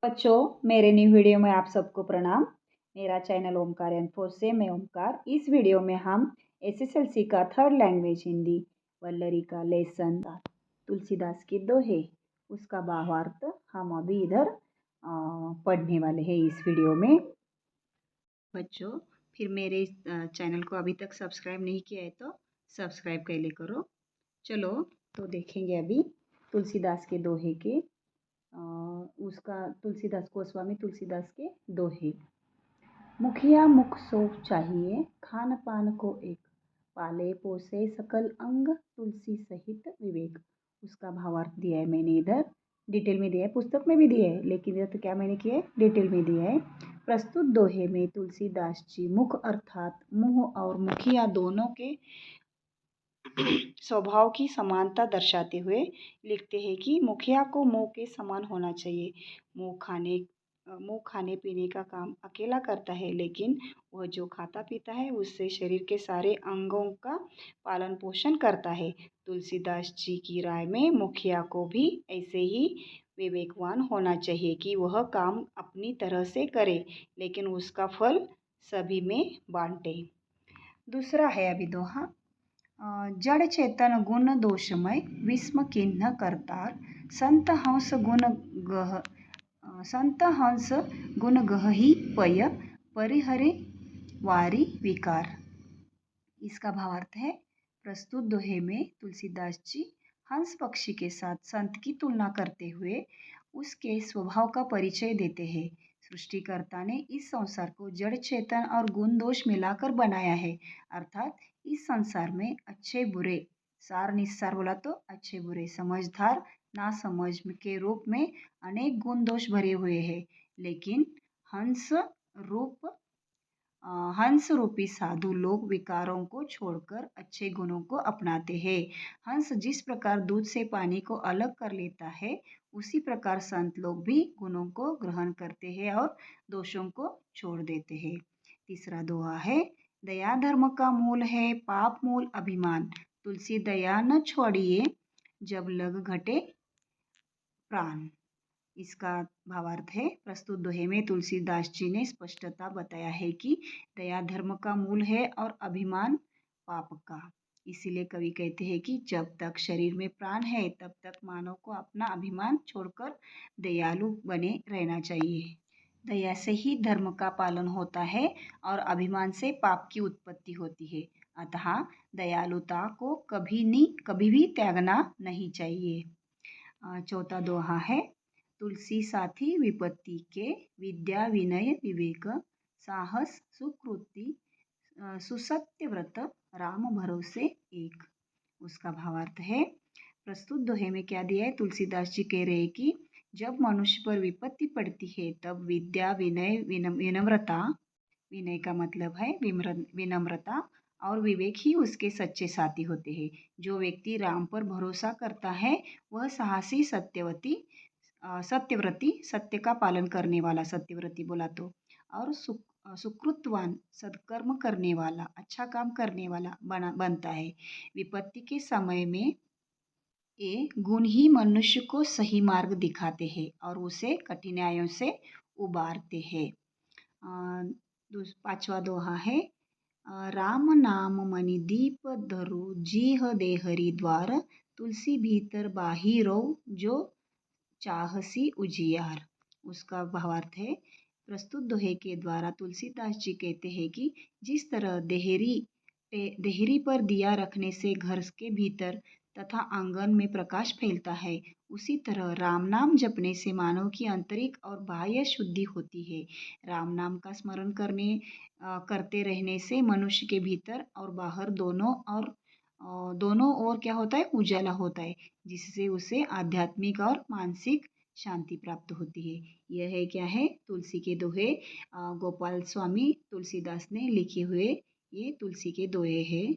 बच्चों, मेरे new video में आप सबको प्रणाम। मेरा चैनल ओमकार इन्फो से मैं ओमकार। इस वीडियो में हम एसएसएलसी का थर्ड लैंग्वेज हिंदी वल्लरी का लेसन तुलसीदास के दोहे उसका भावार्थ हम अभी इधर पढ़ने वाले हैं इस वीडियो में। बच्चों, फिर मेरे चैनल को अभी तक सब्सक्राइब नहीं किया है तो सब्सक्राइब कर ले करो। चलो तो देखेंगे अभी तुलसीदास के दोहे के उसका तुलसीदास गोस्वामी तुलसीदास के दोहे। मुखिया मुख सोख चाहिए, खान पान को एक, पाले पोसे सकल अंग, तुलसी सहित विवेक। उसका भावार्थ दिया है मैंने इधर, डिटेल में दिया है, पुस्तक में भी दिया है, लेकिन इधर तो क्या मैंने किया है, डिटेल में दिया है। प्रस्तुत दोहे में तुलसीदास जी मुख अर्थात मुंह और मुखिया दोनों के स्वभाव की समानता दर्शाते हुए लिखते हैं कि मुखिया को मुंह के समान होना चाहिए। मुंह खाने पीने का काम अकेला करता है, लेकिन वह जो खाता पीता है उससे शरीर के सारे अंगों का पालन पोषण करता है। तुलसीदास जी की राय में मुखिया को भी ऐसे ही विवेकवान होना चाहिए कि वह काम अपनी तरह से करे, लेकिन उसका फल सभी में बांटे। दूसरा है अभी दोहा। जड़ चेतन गुण दोषमय, विस्म किन्ह करतार, संत हंस गुण गहहि पय, परिहरे वारी विकार। इसका भावार्थ है, प्रस्तुत दोहे में तुलसीदास जी हंस पक्षी के साथ संत की तुलना करते हुए उसके स्वभाव का परिचय देते हैं। सृष्टिकर्ता ने इस संसार को जड़ चेतन और गुण दोष मिलाकर बनाया है, अर्थात इस संसार में अच्छे बुरे, सार निस्सार बोला तो अच्छे बुरे, समझदार नासमझ के रूप में अनेक गुण दोष भरे हुए हैं। लेकिन हंस रूपी साधु लोग विकारों को छोड़कर अच्छे गुणों को अपनाते हैं। हंस जिस प्रकार दूध से पानी को अलग कर लेता है, उसी प्रकार संत लोग भी गुणों को ग्रहण करते हैं और दोषों को छोड़ देते हैं। तीसरा दोहा है, दया धर्म का मूल है, पाप मूल अभिमान, तुलसी दया न छोड़िए, जब लग घटे प्राण। इसका भावार्थ है, प्रस्तुत दोहे में तुलसीदास जी ने स्पष्टता बताया है कि दया धर्म का मूल है और अभिमान पाप का। इसीलिए कवि कहते हैं कि जब तक शरीर में प्राण है तब तक मानव को अपना अभिमान छोड़कर दयालु बने रहना चाहिए। दया से ही धर्म का पालन होता है और अभिमान से पाप की उत्पत्ति होती है। अतः दयालुता को कभी भी त्यागना नहीं चाहिए। चौथा दोहा है, तुलसी साथी विपत्ति के, विद्या विनय विवेक, साहस सुकृति, सुसत्य व्रत, राम भरोसे एक। उसका भावार्थ है, प्रस्तुत दोहे में क्या दिया है, तुलसीदास जी कह रहे हैं कि जब मनुष्य पर विपत्ति पड़ती है तब विद्या विनय विनम्रता, विनय का मतलब है विनम्रता, और विवेक ही उसके सच्चे साथी होते हैं। जो व्यक्ति राम पर भरोसा करता है वह साहसी सत्यव्रती, सत्य का पालन करने वाला, सत्यव्रती बोला तो, और सुकृतवान, सत्कर्म करने वाला, अच्छा काम करने वाला बनता है। विपत्ति के समय में ये गुण ही मनुष्य को सही मार्ग दिखाते हैं और उसे कठिनाइयों से उबारते हैं। पांचवा दोहा है, राम नाम मणि दीप धरो, जीह देहरी द्वार, तुलसी भीतर बाहिरो, जो चाहसी उजियार। उसका भावार्थ है, प्रस्तुत दोहे के द्वारा तुलसीदास जी कहते हैं कि जिस तरह देहरी पर दिया रखने से घर के भीतर तथा आंगन में प्रकाश फैलता है, उसी तरह राम नाम जपने से मानव की आंतरिक और बाह्य शुद्धि होती है। राम नाम का स्मरण करते रहने से मनुष्य के भीतर और बाहर दोनों ओर क्या होता है, उजाला होता है, जिससे उसे आध्यात्मिक और मानसिक शांति प्राप्त होती है। यह है क्या है, तुलसी के दोहे गोपाल स्वामी तुलसीदास ने लिखे हुए ये तुलसी के दोहे हैं।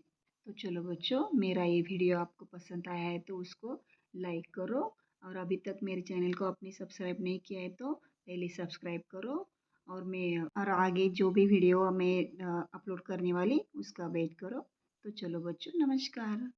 तो चलो बच्चों, मेरा ये वीडियो आपको पसंद आया है तो उसको लाइक करो, और अभी तक मेरे चैनल को आपने सब्सक्राइब नहीं किया है तो पहले सब्सक्राइब करो, और आगे जो भी वीडियो मैं अपलोड करने वाली उसका वेट करो। तो चलो बच्चों, नमस्कार।